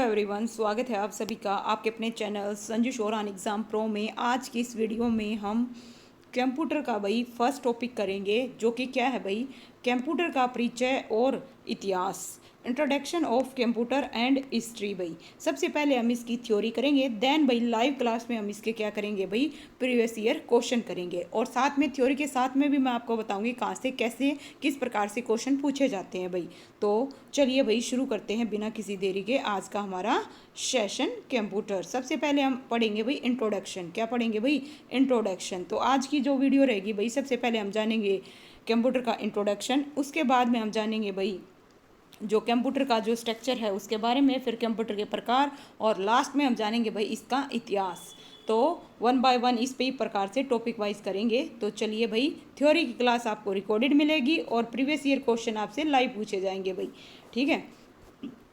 Everyone, स्वागत है आप सभी का आपके अपने channel Sanju Sheoran exam pro में। आज की इस वीडियो में हम कंप्यूटर का भाई फर्स्ट टॉपिक करेंगे, जो कि क्या है भाई, कंप्यूटर का परिचय और इतिहास, introduction of computer and history. भाई सबसे पहले हम इसकी थ्योरी करेंगे, देन भाई लाइव क्लास में हम इसके क्या करेंगे भाई, प्रीवियस ईयर क्वेश्चन करेंगे, और साथ में थ्योरी के साथ में भी मैं आपको बताऊंगी कहाँ से कैसे किस प्रकार से क्वेश्चन पूछे जाते हैं भाई। तो चलिए भाई शुरू करते हैं बिना किसी देरी के आज का हमारा सेशन कंप्यूटर। सबसे पहले हम पढ़ेंगे भाई इंट्रोडक्शन। क्या पढ़ेंगे भाई? इंट्रोडक्शन। तो आज की जो वीडियो रहेगी भाई, सबसे पहले हम जानेंगे कंप्यूटर का इंट्रोडक्शन, उसके बाद में हम जानेंगे भाई जो कंप्यूटर का जो स्ट्रक्चर है उसके बारे में, फिर कंप्यूटर के प्रकार, और लास्ट में हम जानेंगे भाई इसका इतिहास। तो वन बाय वन इस पे ही प्रकार से टॉपिक वाइज करेंगे। तो चलिए भाई, थ्योरी की क्लास आपको रिकॉर्डेड मिलेगी और प्रीवियस ईयर क्वेश्चन आपसे लाइव पूछे जाएंगे भाई, ठीक है।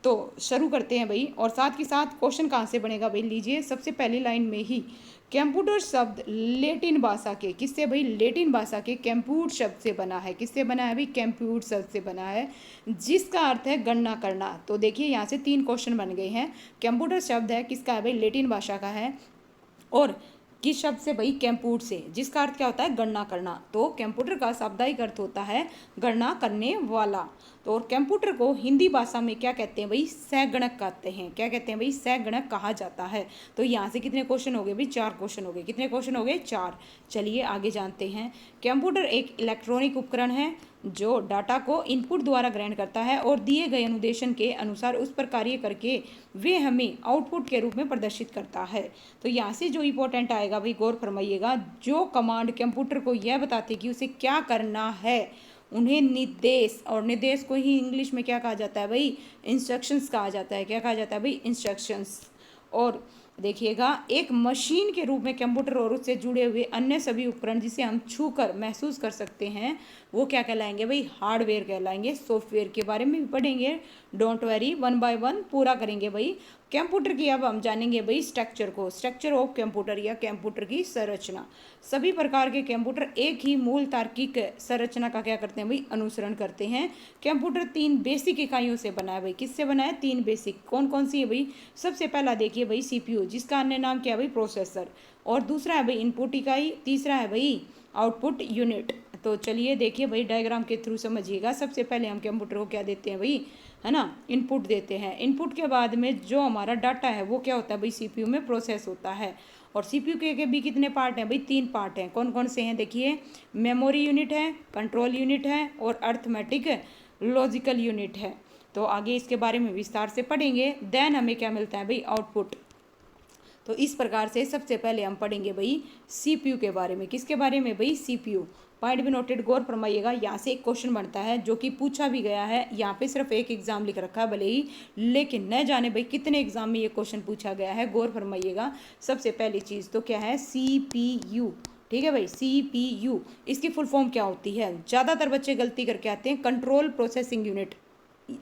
तो शुरू करते हैं भाई, और साथ के साथ क्वेश्चन कहाँ से बनेगा भाई, लीजिए सबसे पहली लाइन में ही कंप्यूटर शब्द लेटिन भाषा के, किससे भाई, लेटिन भाषा के कंप्यूट शब्द से बना है। किससे बना है भाई? कंप्यूट शब्द से बना है, जिसका अर्थ है गणना करना। तो देखिए यहाँ से 3 क्वेश्चन बन गए हैं। कंप्यूटर शब्द है किसका है भाई? लेटिन भाषा का है, और किस शब्द से भाई? कंप्यूट से, जिसका अर्थ क्या होता है? गणना करना। तो कंप्यूटर का शाब्दिक अर्थ होता है गणना करने वाला। तो और कंप्यूटर को हिंदी भाषा में क्या कहते हैं भाई? सहगणक कहते हैं। क्या कहते हैं भाई? सहगणक कहा जाता है। तो यहाँ से कितने क्वेश्चन हो गए भाई? 4 क्वेश्चन हो गए। कितने क्वेश्चन हो गए? 4। चलिए आगे जानते हैं। कंप्यूटर एक इलेक्ट्रॉनिक उपकरण है जो डाटा को इनपुट द्वारा ग्रहण करता है और दिए गए अनुदेशन के अनुसार उस पर कार्य करके वे हमें आउटपुट के रूप में प्रदर्शित करता है। तो यहाँ से जो इंपॉर्टेंट आएगा भाई, गौर फरमाइएगा, जो कमांड कंप्यूटर को यह बताती कि उसे क्या करना है, उन्हें निर्देश, और निर्देश को ही इंग्लिश में क्या कहा जाता है भाई? इंस्ट्रक्शंस कहा जाता है। क्या कहा जाता है भाई? इंस्ट्रक्शंस। और देखिएगा, एक मशीन के रूप में कंप्यूटर और उससे जुड़े हुए अन्य सभी उपकरण जिसे हम छूकर महसूस कर सकते हैं, वो क्या कहलाएंगे भाई? हार्डवेयर कहलाएंगे। सॉफ्टवेयर के बारे में भी पढ़ेंगे, don't worry, one by one पूरा करेंगे भाई। कंप्यूटर की अब हम जानेंगे भाई स्ट्रक्चर को, स्ट्रक्चर ऑफ कंप्यूटर या कंप्यूटर की संरचना। सभी प्रकार के कंप्यूटर एक ही मूल तार्किक संरचना का क्या करते हैं भाई? अनुसरण करते हैं। कंप्यूटर 3 बेसिक इकाइयों से बना है भाई। किससे बना है? 3 बेसिक। कौन कौन सी है भाई? सबसे पहला देखिए भाई सीपीयू, जिसका अन्य नाम क्या है भाई? प्रोसेसर। और दूसरा है भाई इनपुट इकाई, तीसरा है भाई आउटपुट यूनिट। तो चलिए देखिए भाई, डायग्राम के थ्रू समझिएगा। सबसे पहले हम कंप्यूटर को क्या देते हैं भाई, है ना, इनपुट देते हैं। इनपुट के बाद में जो हमारा डाटा है वो क्या होता है भाई? सीपीयू में प्रोसेस होता है। और सीपीयू के भी कितने पार्ट हैं भाई? 3 पार्ट हैं। कौन कौन से हैं देखिए, मेमोरी यूनिट है, कंट्रोल यूनिट है, और अर्थमेटिक लॉजिकल यूनिट है। तो आगे इसके बारे में विस्तार से पढ़ेंगे। देन हमें क्या मिलता है भाई? आउटपुट। तो इस प्रकार से सबसे पहले हम पढ़ेंगे भाई सीपीयू के बारे में। किसके बारे में भाई? सीपीयू। पॉइंट भी नोटेड, गौर फरमाइएगा। यहाँ से एक क्वेश्चन बनता है जो कि पूछा भी गया है। यहाँ पे सिर्फ एक एग्जाम लिख रखा है भले ही, लेकिन न जाने भाई कितने एग्जाम में ये क्वेश्चन पूछा गया है। गौर फरमाइएगा। सबसे पहली चीज़ तो क्या है? सीपीयू। ठीक है भाई, सीपीयू, इसकी फुल फॉर्म क्या होती है? ज़्यादातर बच्चे गलती करके आते हैं, कंट्रोल प्रोसेसिंग यूनिट।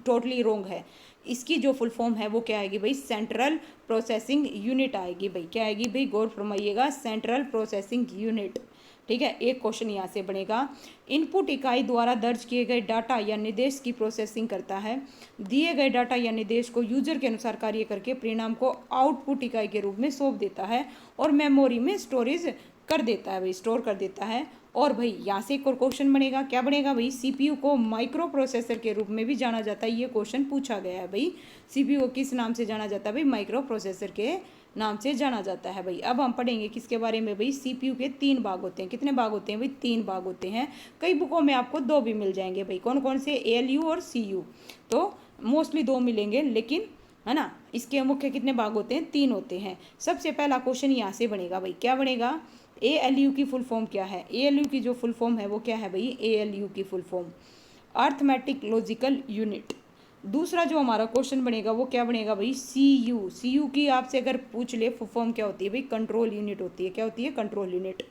टोटली रोंग है। इसकी जो फुल फॉर्म है वो क्या आएगी भाई? सेंट्रल प्रोसेसिंग यूनिट आएगी भाई। क्या आएगी भाई? गौर फरमाइएगा, सेंट्रल प्रोसेसिंग यूनिट। ठीक है, एक क्वेश्चन यहाँ से बनेगा। इनपुट इकाई द्वारा दर्ज किए गए डाटा या निर्देश की प्रोसेसिंग करता है। दिए गए डाटा या निर्देश को यूजर के अनुसार कार्य करके परिणाम को आउटपुट इकाई के रूप में सौंप देता है और मेमोरी में स्टोरेज कर देता है भाई, स्टोर कर देता है। और भाई यहाँ से एक और क्वेश्चन बनेगा। क्या बनेगा भाई? सीपीयू को माइक्रो प्रोसेसर के रूप में भी जाना जाता है। ये क्वेश्चन पूछा गया है भाई। सीपीयू को किस नाम से जाना जाता है भाई? माइक्रो प्रोसेसर के नाम से जाना जाता है भाई। अब हम पढ़ेंगे किसके बारे में भाई? सीपीयू के 3 भाग होते हैं। कितने भाग होते हैं भाई? 3 भाग होते हैं। कई बुकों में आपको 2 भी मिल जाएंगे भाई। कौन कौन से? एएलयू और सीयू। तो मोस्टली 2 मिलेंगे, लेकिन है ना, इसके मुख्य कितने भाग होते हैं? 3 होते हैं। सबसे पहला क्वेश्चन यहाँ से बनेगा भाई। क्या बनेगा? एएलयू की फुल फॉर्म क्या है? एएलयू की जो फुल फॉर्म है वो क्या है भाई? एएलयू की full form arithmetic logical unit. दूसरा जो हमारा क्वेश्चन बनेगा वो क्या बनेगा भाई? सीयू। सीयू की आपसे अगर पूछ ले फुल फॉर्म क्या होती है भाई? कंट्रोल यूनिट होती है। क्या होती है? Control unit.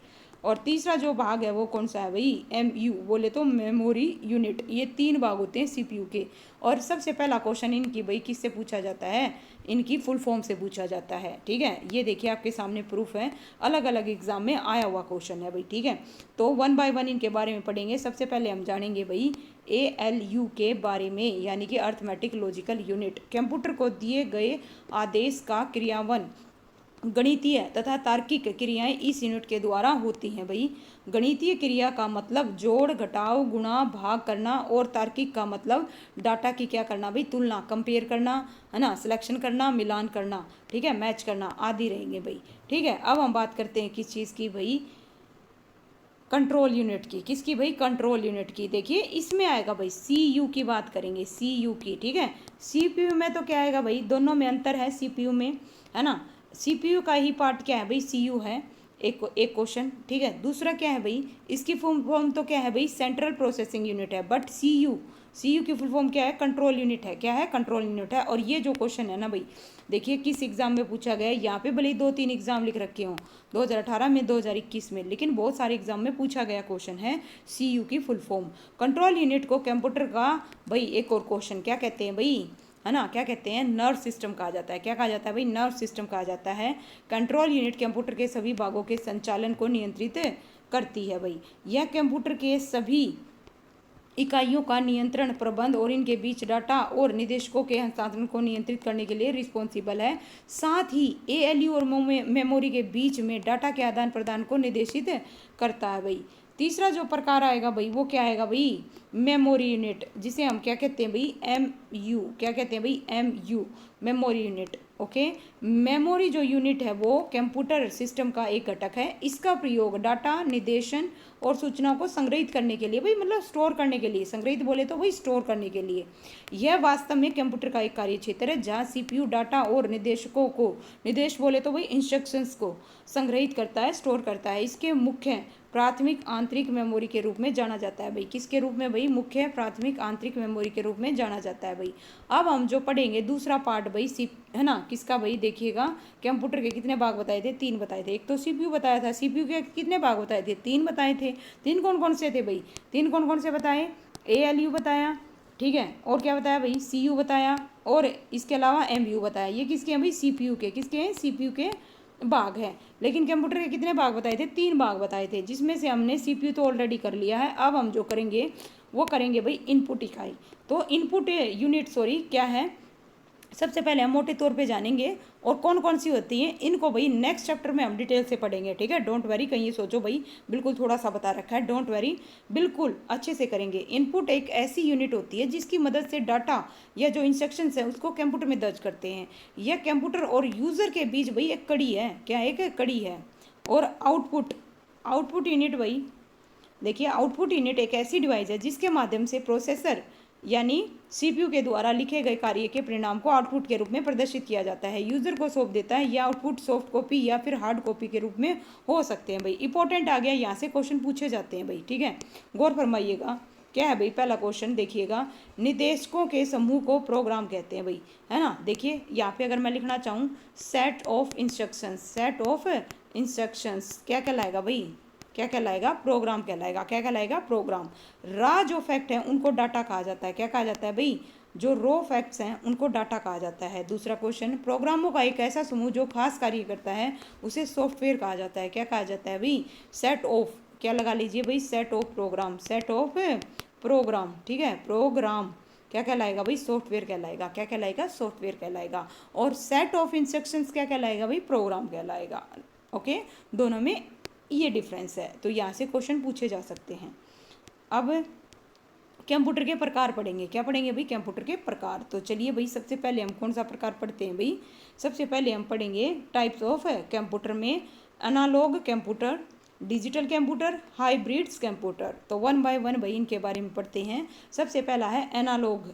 और तीसरा जो भाग है वो कौन सा है भाई, MU बोले तो मेमोरी यूनिट। ये 3 भाग होते हैं CPU के। और सबसे पहला क्वेश्चन इनकी भाई किससे पूछा जाता है, इनकी फुल फॉर्म से पूछा जाता है। ठीक है, ये देखिए आपके सामने प्रूफ है, अलग अलग एग्जाम में आया हुआ क्वेश्चन है भाई। ठीक है, तो 1 बाय 1 इनके बारे में पढ़ेंगे। सबसे पहले हम जानेंगे भाई ALU के बारे में, यानी कि अर्थमेटिक लॉजिकल यूनिट। कंप्यूटर को दिए गए आदेश का क्रियान्वयन गणितीय तथा तार्किक क्रियाएं इस यूनिट के द्वारा होती हैं भाई। गणितीय क्रिया का मतलब जोड़, घटाव, गुणा, भाग करना, और तार्किक का मतलब डाटा की क्या करना भाई, तुलना, कंपेयर करना, है ना, सिलेक्शन करना, मिलान करना, ठीक है, मैच करना आदि रहेंगे भाई। ठीक है, अब हम बात करते हैं किस चीज़ की भाई, कंट्रोल यूनिट की। किसकी भाई, कंट्रोल यूनिट की। देखिए इसमें आएगा भाई CPU की बात करेंगे, CPU की। ठीक है, CPU में तो क्या आएगा भाई, दोनों में अंतर है CPU में, है ना। CPU का ही पार्ट क्या है भाई, CU है, एक क्वेश्चन। ठीक है, दूसरा क्या है भाई, इसकी फुल फॉर्म तो क्या है भाई, सेंट्रल प्रोसेसिंग यूनिट है। बट CU की फुल फॉर्म क्या है, कंट्रोल यूनिट है। क्या है, कंट्रोल यूनिट है। और ये जो क्वेश्चन है ना भाई, देखिए किस एग्जाम में पूछा गया है। यहाँ पे भले ही 2-3 एग्जाम लिख रखे हों, 2018 में, 2021 में, लेकिन बहुत सारे एग्जाम में पूछा गया क्वेश्चन है CU की फुल फॉर्म। कंट्रोल यूनिट को कंप्यूटर का भाई एक और क्वेश्चन क्या कहते हैं भाई, है ना, क्या कहते हैं, नर्व सिस्टम कहा जाता है। क्या कहा जाता है भाई, नर्व सिस्टम कहा जाता है। कंट्रोल यूनिट कंप्यूटर के सभी भागों के संचालन को नियंत्रित करती है भाई। यह कंप्यूटर के सभी इकाइयों का नियंत्रण, प्रबंध और इनके बीच डाटा और निर्देशकों के हस्तांतरण को नियंत्रित करने के लिए रिस्पॉन्सिबल है। साथ ही ALU और मेमोरी के बीच में डाटा के आदान प्रदान को निर्देशित करता है भाई। तीसरा जो प्रकार आएगा भाई वो क्या आएगा भाई, मेमोरी यूनिट, जिसे हम क्या कहते हैं भाई, MU। क्या कहते हैं भाई, MU, memory unit. Okay, memory जो यूनिट है वो कंप्यूटर सिस्टम का एक घटक है। इसका प्रयोग डाटा, निर्देशन और सूचनाओं को संग्रहित करने के लिए भाई, मतलब स्टोर करने के लिए, संग्रहित बोले तो भाई स्टोर करने के लिए। यह वास्तव में कंप्यूटर का एक कार्य क्षेत्र है जहाँ CPU डाटा और निर्देशकों को, निर्देश बोले तो भाई इंस्ट्रक्शंस को संग्रहित करता है, स्टोर करता है। इसके मुख्य प्राथमिक आंतरिक मेमोरी के रूप में जाना जाता है भाई। किसके रूप में भाई, मुख्य प्राथमिक आंतरिक मेमोरी के रूप में जाना जाता है भाई। अब हम जो पढ़ेंगे दूसरा पार्ट भाई है ना, किसका भाई, देखिएगा कंप्यूटर के कितने भाग बताए थे, 3 बताए थे। एक तो CPU बताया था, CPU के कितने भाग बताए थे, 3 बताए थे। 3 कौन कौन से थे भाई, 3 कौन कौन से बताए, ALU बताया, ठीक है, और क्या बताया भाई, CU बताया, और इसके अलावा MU बताया। ये किसके हैं भाई, CPU के, किसके हैं, CPU के भाग है। लेकिन कंप्यूटर के कितने भाग बताए थे, 3 भाग बताए थे, जिसमें से हमने CPU तो ऑलरेडी कर लिया है। अब हम जो करेंगे वो करेंगे भाई इनपुट इकाई। तो इनपुट यूनिट क्या है, सबसे पहले हम मोटे तौर पे जानेंगे और कौन कौन सी होती हैं इनको भाई नेक्स्ट चैप्टर में हम डिटेल से पढ़ेंगे। ठीक है, डोंट वरी, कहीं ये सोचो भाई बिल्कुल थोड़ा सा बता रखा है, डोंट वरी, बिल्कुल अच्छे से करेंगे। इनपुट एक ऐसी यूनिट होती है जिसकी मदद से डाटा या जो इंस्ट्रक्शंस है उसको कंप्यूटर में दर्ज करते हैं। यह कंप्यूटर और यूज़र के बीच भाई एक कड़ी है, क्या एक कड़ी है। और आउटपुट यूनिट भाई, देखिए आउटपुट यूनिट एक ऐसी डिवाइस है जिसके माध्यम से प्रोसेसर यानी CPU के द्वारा लिखे गए कार्य के परिणाम को आउटपुट के रूप में प्रदर्शित किया जाता है, यूजर को सौंप देता है। यह आउटपुट सॉफ्ट कॉपी या फिर हार्ड कॉपी के रूप में हो सकते हैं भाई। इंपॉर्टेंट आ गया, यहाँ से क्वेश्चन पूछे जाते हैं भाई। ठीक है, गौर फरमाइएगा। क्या है भाई, पहला क्वेश्चन देखिएगा, निर्देशकों के समूह को प्रोग्राम कहते हैं भाई, है ना। देखिए यहाँ पे अगर मैं लिखना चाहूँ सेट ऑफ इंस्ट्रक्शंस, क्या कहलाएगा भाई, क्या कहलाएगा, प्रोग्राम कहलाएगा। क्या कहलाएगा, प्रोग्राम। रॉ जो फैक्ट है उनको डाटा कहा जाता है। क्या कहा जाता है भाई, जो रॉ फैक्ट्स हैं उनको डाटा कहा जाता है। दूसरा क्वेश्चन, प्रोग्रामों का एक ऐसा समूह जो खास कार्य करता है उसे सॉफ्टवेयर कहा जाता है। क्या कहा जाता है भाई, सेट ऑफ, क्या लगा लीजिए भाई, set of program, set of program. ठीक है, प्रोग्राम क्या कहलाएगा भाई, सॉफ्टवेयर कहलाएगा। क्या कहलाएगा, सॉफ्टवेयर कहलाएगा। और सेट ऑफ इंस्ट्रक्शंस क्या कहलाएगा भाई, प्रोग्राम कहलाएगा। ओके, दोनों में ये डिफरेंस है, तो यहाँ से क्वेश्चन पूछे जा सकते हैं। अब कंप्यूटर के प्रकार पढ़ेंगे। क्या पढ़ेंगे भाई, कंप्यूटर के प्रकार। तो चलिए भाई सबसे पहले हम कौन सा प्रकार पढ़ते हैं भाई, सबसे पहले हम पढ़ेंगे टाइप्स ऑफ कंप्यूटर में analogue computer, digital computer, hybrids computer. तो 1 बाय 1 भाई इनके बारे में पढ़ते हैं। सबसे पहला है एनालॉग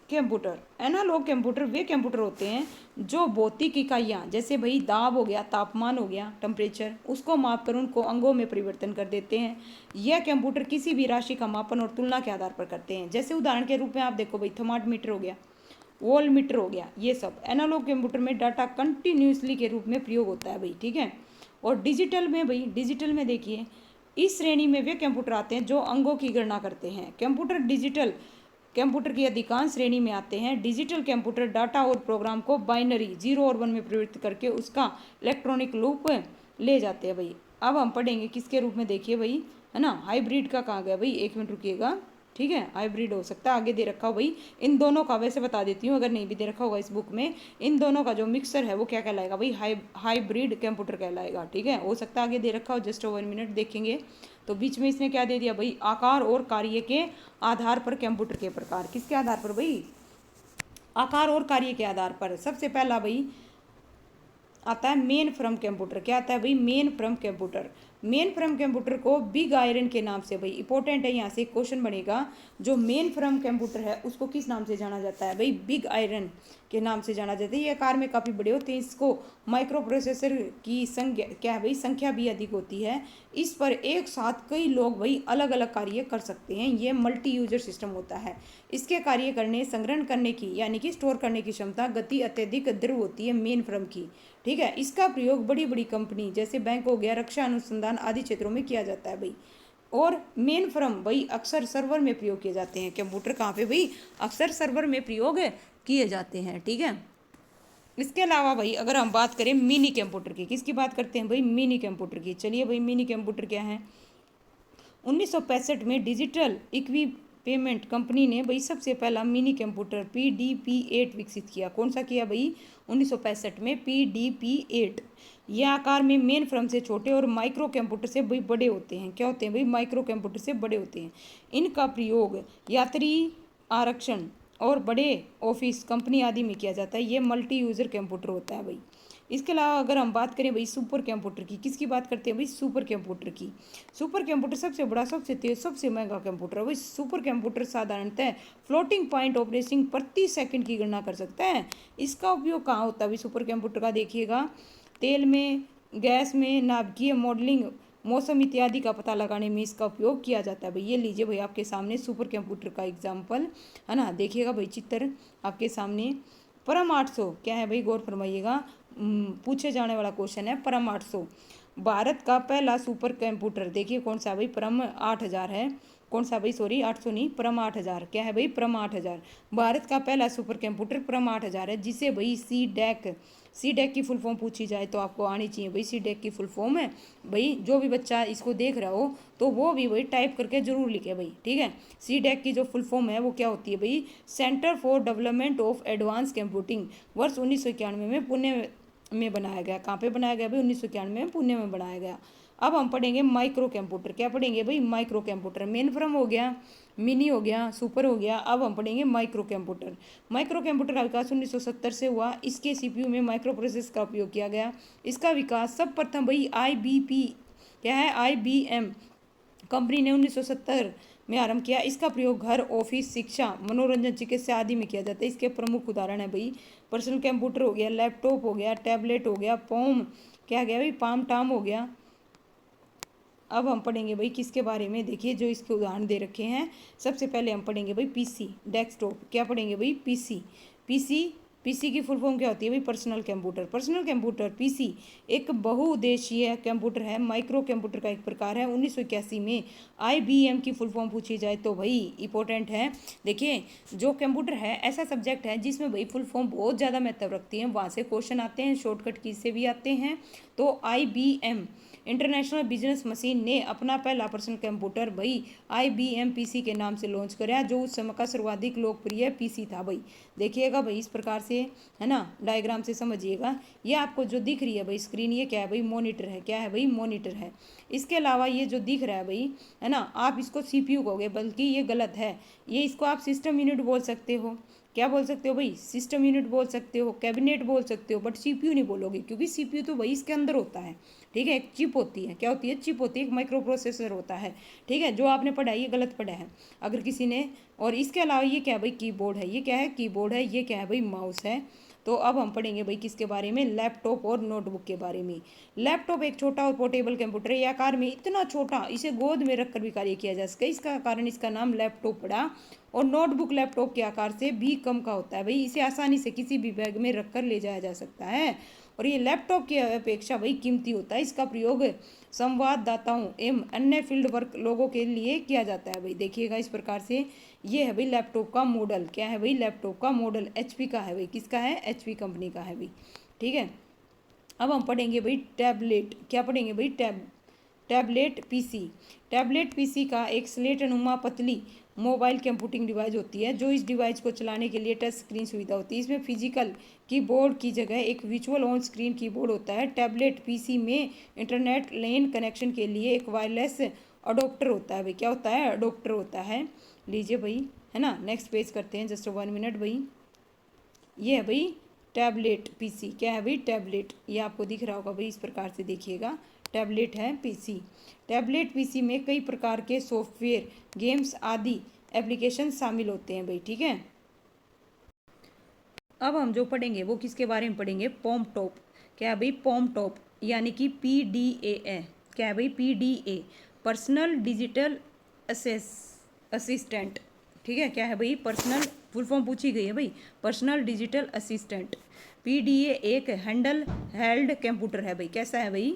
कंप्यूटर। एनालॉग कंप्यूटर वे कंप्यूटर होते हैं जो भौतिक इकाइयाँ जैसे भाई दाब हो गया, तापमान हो गया, टेम्परेचर, उसको माप कर उनको अंगों में परिवर्तन कर देते हैं। यह कंप्यूटर किसी भी राशि का मापन और तुलना के आधार पर करते हैं। जैसे उदाहरण के रूप में आप देखो भाई, थर्मामीटर हो गया, वोल्ट मीटर हो गया, ये सब एनालॉग कंप्यूटर में डाटा कंटिन्यूसली के रूप में प्रयोग होता है भाई। ठीक है, और डिजिटल में भाई, डिजिटल में देखिए इस श्रेणी में वे कंप्यूटर आते हैं जो अंगों की गणना करते हैं। कंप्यूटर डिजिटल कंप्यूटर की अधिकांश श्रेणी में आते हैं। डिजिटल कंप्यूटर डाटा और प्रोग्राम को बाइनरी 0 और 1 में प्रवृत्त करके उसका इलेक्ट्रॉनिक रूप ले जाते हैं भाई। अब हम पढ़ेंगे किसके रूप में, देखिए भाई, है ना, हाइब्रिड का कहा गया भाई, 1 मिनट रुकिएगा, ठीक है, हाइब्रिड हो सकता है, आगे दे रखा हो भाई इन दोनों का, वैसे बता देती हूँ अगर नहीं भी दे रखा होगा इस बुक में, इन दोनों का जो मिक्सर है वो क्या कहलाएगा भाई, हाइब्रिड कंप्यूटर कहलाएगा, ठीक है, हो सकता है आगे दे रखा हो, जस्ट 1 मिनट देखेंगे। तो बीच में इसने क्या दे दिया भाई, आकार और कार्य के आधार पर कंप्यूटर के प्रकार, किसके आधार पर भाई, आकार और कार्य के आधार पर। सबसे पहला भाई आता है मेन फ्रॉम कंप्यूटर, क्या आता है भाई, main from computer. Main from computer को बिग आयरन के नाम से भाई, इंपॉर्टेंट है, यहाँ से क्वेश्चन बनेगा, जो मेन फ्रॉम कंप्यूटर है उसको किस नाम से जाना जाता है भाई, बिग आयरन के नाम से जाना जाता है। ये आकार में काफ़ी बड़े होते हैं, इसको माइक्रो प्रोसेसर की संख्या क्या है भाई, संख्या भी अधिक होती है। इस पर एक साथ कई लोग भाई अलग अलग कार्य कर सकते हैं, ये मल्टी यूजर सिस्टम होता है। इसके कार्य करने, संग्रहण करने की यानी कि स्टोर करने की क्षमता, गति अत्यधिक दृढ़ होती है मेन फ्रॉम की, ठीक है। इसका प्रयोग बड़ी बड़ी कंपनी जैसे बैंक हो गया, रक्षा अनुसंधान आदि क्षेत्रों में किया जाता है भाई। और मेन फ्रॉम भाई अक्सर सर्वर में प्रयोग किए जाते हैं। कंप्यूटर कहाँ पे भाई, अक्सर सर्वर में प्रयोग किए जाते हैं, ठीक है। इसके अलावा भाई अगर हम बात करें मिनी कंप्यूटर की, किसकी बात करते हैं भाई, मिनी कंप्यूटर की। चलिए भाई मिनी कंप्यूटर क्या है, 1965 में डिजिटल इक्वी पेमेंट कंपनी ने भाई सबसे पहला मिनी कंप्यूटर PDP-8 विकसित किया। कौन सा किया भाई, 1965 में PDP-8। यह आकार में मेन फ्रॉम से छोटे और माइक्रो कंप्यूटर से भाई बड़े होते हैं। क्या होते हैं भाई, माइक्रो कंप्यूटर से बड़े होते हैं। इनका प्रयोग यात्री आरक्षण और बड़े ऑफिस कंपनी आदि में किया जाता है। ये मल्टी यूज़र कंप्यूटर होता है भाई। इसके अलावा अगर हम बात करें भाई सुपर कंप्यूटर की, किसकी बात करते हैं भाई, सुपर कंप्यूटर की। सुपर कंप्यूटर सबसे बड़ा, सबसे तेज, सबसे महंगा कंप्यूटर है भाई। सुपर कंप्यूटर साधारणतः फ्लोटिंग पॉइंट ऑपरेशन प्रति सेकंड की गणना कर सकता है। इसका उपयोग कहाँ होता है भाई सुपर कंप्यूटर का, देखिएगा, तेल में, गैस में, नाभिकीय मॉडलिंग, मौसम इत्यादि का पता लगाने में इसका उपयोग किया जाता है भाई। ये लीजिए भाई आपके सामने सुपर कंप्यूटर का एग्जाम्पल, है ना, देखिएगा भाई चित्र आपके सामने। परम 800 क्या है भाई, गौर फरमाइएगा, पूछे जाने वाला क्वेश्चन है। परम 800 भारत का पहला सुपर कंप्यूटर, देखिए कौन सा भाई, परम 8000 है। कौन सा भाई, सॉरी 800 नहीं, परम 8000, क्या है भाई, परम 8000। भारत का पहला सुपर कंप्यूटर परम 8000 है, जिसे भाई सी डैक की फुल फॉर्म पूछी जाए तो आपको आनी चाहिए भाई। सी डैक की फुल फॉर्म है भाई, जो भी बच्चा इसको देख रहा हो तो वो भी भाई टाइप करके जरूर लिखे भाई, ठीक है। सी डैक की जो फुल फॉर्म है वो क्या होती है भाई, centre for development of advance computing, वर्ष 1991 में पुणे में बनाया गया। कहाँ पे बनाया गया भाई, 1991 में पुणे में बनाया गया। अब हम पढ़ेंगे माइक्रो कंप्यूटर, क्या पढ़ेंगे भाई, माइक्रो कंप्यूटर। मेन फ्रॉम हो गया, मिनी हो गया, सुपर हो गया, अब हम पढ़ेंगे माइक्रो कंप्यूटर। माइक्रो कंप्यूटर का विकास 1970 से हुआ। इसके सीपीयू में माइक्रो प्रोसेसर का उपयोग किया गया। इसका विकास सब प्रथम भाई IBP क्या है, IBM कंपनी ने 1970 में आरंभ किया। इसका प्रयोग घर, ऑफिस, शिक्षा, मनोरंजन, चिकित्सा आदि में किया जाता है। इसके प्रमुख उदाहरण है भाई पर्सनल कंप्यूटर हो गया, लैपटॉप हो गया, टैबलेट हो गया, पॉम क्या गया भाई, पाम टाम हो गया। अब हम पढ़ेंगे भाई किसके बारे में, देखिए जो इसके उदाहरण दे रखे हैं। सबसे पहले हम पढ़ेंगे भाई PC डेस्कटॉप, क्या पढ़ेंगे भाई, पीसी की फुल फॉर्म क्या होती है भाई, personal computer. Personal computer PC एक बहुउद्देशीय कंप्यूटर है, माइक्रो कंप्यूटर का एक प्रकार है। 1981 में IBM की फुल फॉर्म पूछी जाए तो भाई इंपॉर्टेंट है। देखिए जो कंप्यूटर है ऐसा सब्जेक्ट है जिसमें भाई फुल फॉर्म बहुत ज़्यादा महत्व रखती है, वहाँ से क्वेश्चन आते हैं, शॉर्टकट की से भी आते हैं। तो IBM इंटरनेशनल बिजनेस मशीन ने अपना पहला पर्सनल कंप्यूटर भाई IBM PC के नाम से लॉन्च कराया, जो उस समय का सर्वाधिक लोकप्रिय PC था भाई। देखिएगा भाई इस प्रकार से, है ना, डायग्राम से समझिएगा। ये आपको जो दिख रही है भाई स्क्रीन, ये क्या है भाई, मॉनिटर है, क्या है भाई, मॉनिटर है। इसके अलावा ये जो दिख रहा है भाई, है ना, आप इसको CPU कहोगे, बल्कि ये गलत है, ये इसको आप सिस्टम यूनिट बोल सकते हो। क्या बोल सकते हो भाई, सिस्टम यूनिट बोल सकते हो, कैबिनेट बोल सकते हो, बट CPU नहीं बोलोगे, क्योंकि CPU तो भाई इसके अंदर होता है, ठीक है। एक चिप होती है, क्या होती है, चिप होती है, एक माइक्रो प्रोसेसर होता है, ठीक है। जो आपने पढ़ा है ये गलत पढ़ा है अगर किसी ने। और इसके अलावा ये क्या है भाई, कीबोर्ड है, ये क्या है, कीबोर्ड है, ये क्या है भाई, माउस है। तो अब हम पढ़ेंगे भाई किसके बारे में, लैपटॉप और नोटबुक के बारे में। लैपटॉप एक छोटा और पोर्टेबल कंप्यूटर है, आकार में इतना छोटा इसे गोद में रखकर भी कार्य किया जा सके, इसका कारण इसका नाम लैपटॉप पड़ा। और नोटबुक लैपटॉप के आकार से भी कम का होता है भाई, इसे आसानी से किसी भी बैग में रखकर ले जाया जा सकता है। और ये लैपटॉप की अपेक्षा भाई कीमती होता है। इसका प्रयोग संवाददाताओं एवं अन्य फील्ड वर्क लोगों के लिए किया जाता है भाई। देखिएगा इस प्रकार से ये है भाई लैपटॉप का मॉडल। क्या है भाई? लैपटॉप का मॉडल एचपी का है भाई। किसका है? एचपी कंपनी का है भाई। ठीक है, अब हम पढ़ेंगे भाई टैबलेट। क्या पढ़ेंगे भाई? Tablet PC. टैबलेट पीसी का एक स्लेट नुमा पतली मोबाइल कंप्यूटिंग डिवाइस होती है जो इस डिवाइस को चलाने के लिए टच स्क्रीन सुविधा होती है। इसमें फिजिकल कीबोर्ड की जगह एक विजुअल ऑन स्क्रीन कीबोर्ड होता है। टैबलेट पीसी में इंटरनेट लेन कनेक्शन के लिए एक वायरलेस अडोप्टर होता है भाई। क्या होता है? अडोप्टर होता है। लीजिए भाई, है ना, नेक्स्ट पेज करते हैं, जस्ट 1 मिनट भाई। ये है भाई टैबलेट पीसी। क्या है भाई? टैबलेट। ये आपको दिख रहा होगा भाई, इस प्रकार से देखिएगा, टैबलेट है पीसी। टैबलेट पीसी में कई प्रकार के सॉफ्टवेयर, गेम्स आदि एप्लीकेशन शामिल होते हैं भाई। ठीक है, अब हम जो पढ़ेंगे वो किसके बारे में पढ़ेंगे? पॉम टॉप। क्या है भाई? पॉम टॉप यानी कि PDA। क्या है भाई? PDA, personal digital assistant. ठीक है, क्या है भाई? पर्सनल, फुल फॉर्म पूछी गई है भाई, पर्सनल डिजिटल असिस्टेंट। PDA एक हैंडल हेल्ड कंप्यूटर है भाई। कैसा है भाई?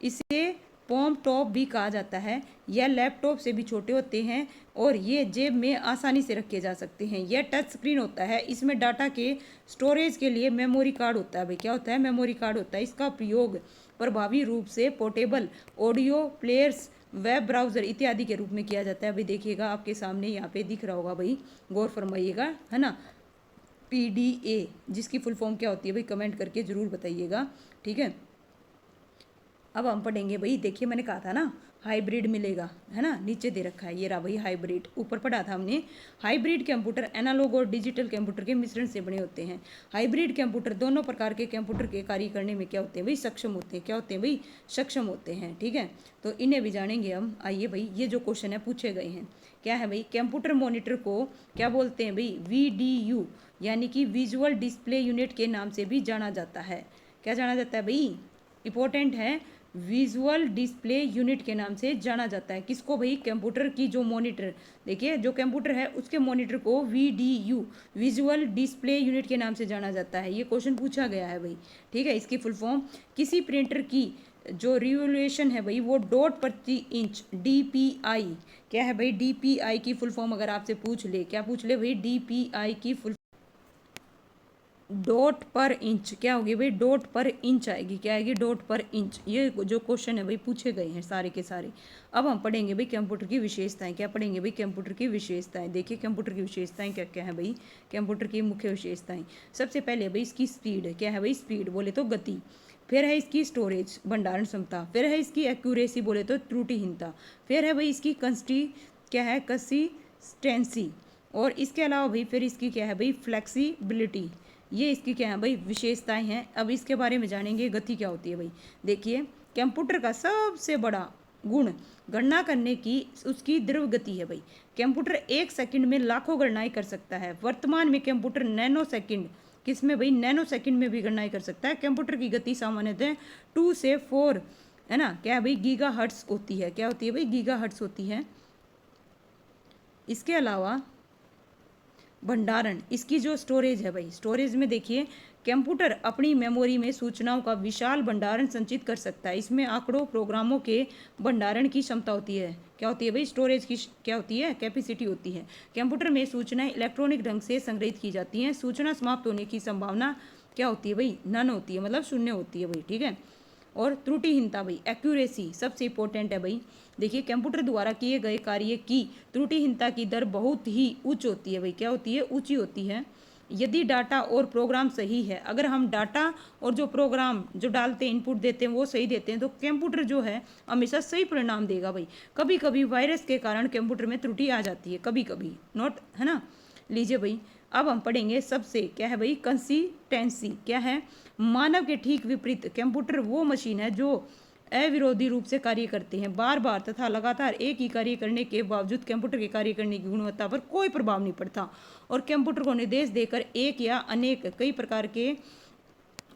इसे पॉम टॉप भी कहा जाता है। यह लैपटॉप से भी छोटे होते हैं और ये जेब में आसानी से रखे जा सकते हैं। यह टच स्क्रीन होता है। इसमें डाटा के स्टोरेज के लिए मेमोरी कार्ड होता है भाई। क्या होता है? मेमोरी कार्ड होता है। इसका प्रयोग प्रभावी रूप से portable audio players, web browser इत्यादि के रूप में किया जाता है भाई। देखिएगा आपके सामने यहाँ पे दिख रहा होगा भाई, गौर फरमाइएगा, है ना। PDA जिसकी फुल फॉर्म क्या होती है भाई? कमेंट करके ज़रूर बताइएगा। ठीक है, अब हम पढ़ेंगे भाई, देखिए मैंने कहा था ना हाइब्रिड मिलेगा, है ना, नीचे दे रखा है, ये रहा भाई हाइब्रिड। ऊपर पढ़ा था हमने, हाइब्रिड कंप्यूटर एनालॉग और डिजिटल कंप्यूटर के मिश्रण से बने होते हैं। हाइब्रिड कंप्यूटर दोनों प्रकार के कंप्यूटर के कार्य करने में क्या होते हैं भाई? सक्षम होते हैं। क्या होते हैं भाई? सक्षम होते हैं। ठीक है, तो इन्हें भी जानेंगे हम। आइए भाई, ये जो क्वेश्चन है पूछे गए हैं, क्या है भाई? कंप्यूटर मॉनिटर को क्या बोलते हैं भाई? VDU यानी कि विजुअल डिस्प्ले यूनिट के नाम से भी जाना जाता है। क्या जाना जाता है भाई? इंपॉर्टेंट है, विजुअल डिस्प्ले यूनिट के नाम से जाना जाता है। किसको भाई? कंप्यूटर की जो मॉनिटर, देखिए जो कंप्यूटर है उसके मॉनिटर को VDU विजुअल डिस्प्ले यूनिट के नाम से जाना जाता है। ये क्वेश्चन पूछा गया है भाई। ठीक है, इसकी फुल फॉर्म, किसी प्रिंटर की जो रिवोल्यूशन है भाई वो डॉट प्रति इंच DPI। क्या है भाई? DPI की फुल फॉर्म अगर आपसे पूछ ले, क्या पूछ ले भाई? DPI की फुल डॉट पर इंच। क्या होगी भाई? डॉट पर इंच आएगी। क्या आएगी? डॉट पर इंच। ये जो क्वेश्चन है भाई पूछे गए हैं सारे के सारे। अब हम पढ़ेंगे भाई कंप्यूटर की विशेषताएं। क्या पढ़ेंगे भाई? कंप्यूटर की विशेषताएं। देखिए कंप्यूटर की विशेषताएं क्या क्या है भाई? कंप्यूटर की मुख्य विशेषताएं, सबसे पहले भाई इसकी स्पीड। क्या है भाई? स्पीड बोले तो गति। फिर है इसकी स्टोरेज, भंडारण क्षमता। फिर है इसकी एक्यूरेसी बोले तो त्रुटिहीनता। फिर है भाई इसकी क्या है? कंसिस्टेंसी। और इसके अलावा भाई फिर इसकी क्या है भाई? फ्लेक्सिबिलिटी। ये इसकी क्या है भाई? विशेषताएं हैं। अब इसके बारे में जानेंगे, गति क्या होती है भाई। देखिए कंप्यूटर का सबसे बड़ा गुण गणना करने की उसकी द्रव गति है भाई। कंप्यूटर 1 सेकंड में लाखों गणनाएं कर सकता है। वर्तमान में कंप्यूटर नैनो सेकंड, किसमें भाई? नैनो सेकंड में भी गणनाएं कर सकता है। कंप्यूटर की गति सामान्यतः 2 से 4, है ना, क्या है भाई? गीगाहर्ट्ज होती है। क्या होती है भाई? गीगाहर्ट्ज होती है। इसके अलावा भंडारण, इसकी जो स्टोरेज है भाई, स्टोरेज में देखिए कंप्यूटर अपनी मेमोरी में सूचनाओं का विशाल भंडारण संचित कर सकता है। इसमें आंकड़ों, प्रोग्रामों के भंडारण की क्षमता होती है। क्या होती है भाई? स्टोरेज की क्या होती है? कैपेसिटी होती है। कंप्यूटर में सूचनाएं इलेक्ट्रॉनिक ढंग से संग्रहित की जाती हैं। सूचना समाप्त होने की संभावना क्या होती है भाई? नन होती है, मतलब शून्य होती है भाई। ठीक है, और त्रुटिहीनता भाई, एक्यूरेसी सबसे इंपॉर्टेंट है भाई। देखिए कंप्यूटर द्वारा किए गए कार्य की त्रुटिहीनता की दर बहुत ही उच्च होती है भाई। क्या होती है? ऊंची होती है। यदि डाटा और प्रोग्राम सही है, अगर हम डाटा और जो प्रोग्राम जो डालते हैं, इनपुट देते हैं, वो सही देते हैं, तो कंप्यूटर जो है हमेशा सही परिणाम देगा भाई। कभी कभी वायरस के कारण कंप्यूटर में त्रुटि आ जाती है, कभी कभी, नोट, है ना। लीजिए भाई, अब हम पढ़ेंगे सबसे, क्या है भाई? कंसिस्टेंसी। क्या है? मानव के ठीक विपरीत कंप्यूटर वो मशीन है जो अविरोधी रूप से कार्य करते हैं। बार बार तथा लगातार एक ही कार्य करने के बावजूद कंप्यूटर के कार्य करने की गुणवत्ता पर कोई प्रभाव नहीं पड़ता और कंप्यूटर को निर्देश देकर एक या अनेक कई प्रकार के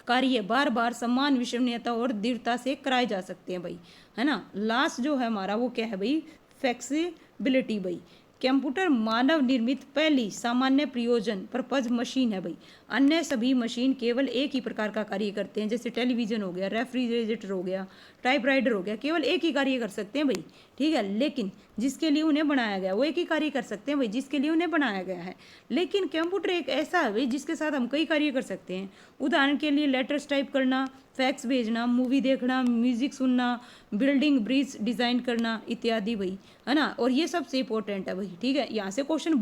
कार्य बार बार समान विश्वसनीयता और दृढ़ता से कराए जा सकते हैं भाई, है ना। लास्ट जो है हमारा वो क्या है भाई? फ्लेक्सिबिलिटी भाई। कंप्यूटर मानव निर्मित पहली सामान्य प्रयोजन पर्पज मशीन है भाई। अन्य सभी मशीन केवल एक ही प्रकार का कार्य करते हैं, जैसे टेलीविजन हो गया, रेफ्रिजरेटर हो गया, टाइपराइटर हो गया, केवल एक ही कार्य कर सकते हैं भाई, ठीक है। लेकिन जिसके लिए उन्हें बनाया गया वो एक ही कार्य कर सकते हैं भाई, जिसके लिए उन्हें बनाया गया है। लेकिन कंप्यूटर एक ऐसा है भाई जिसके साथ हम कई कार्य कर सकते हैं। उदाहरण के लिए लेटर्स टाइप करना, फैक्स भेजना, मूवी देखना, म्यूजिक सुनना, बिल्डिंग ब्रिज डिजाइन करना इत्यादि भाई, है ना। और ये सबसे इंपॉर्टेंट है भाई, ठीक है। यहाँ से क्वेश्चन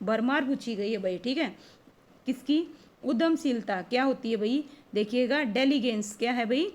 भरमार पूछी गई है भाई, ठीक है। किसकी? उद्यमशीलता क्या होती है भाई, देखिएगा डेलीगेंस क्या है भाई,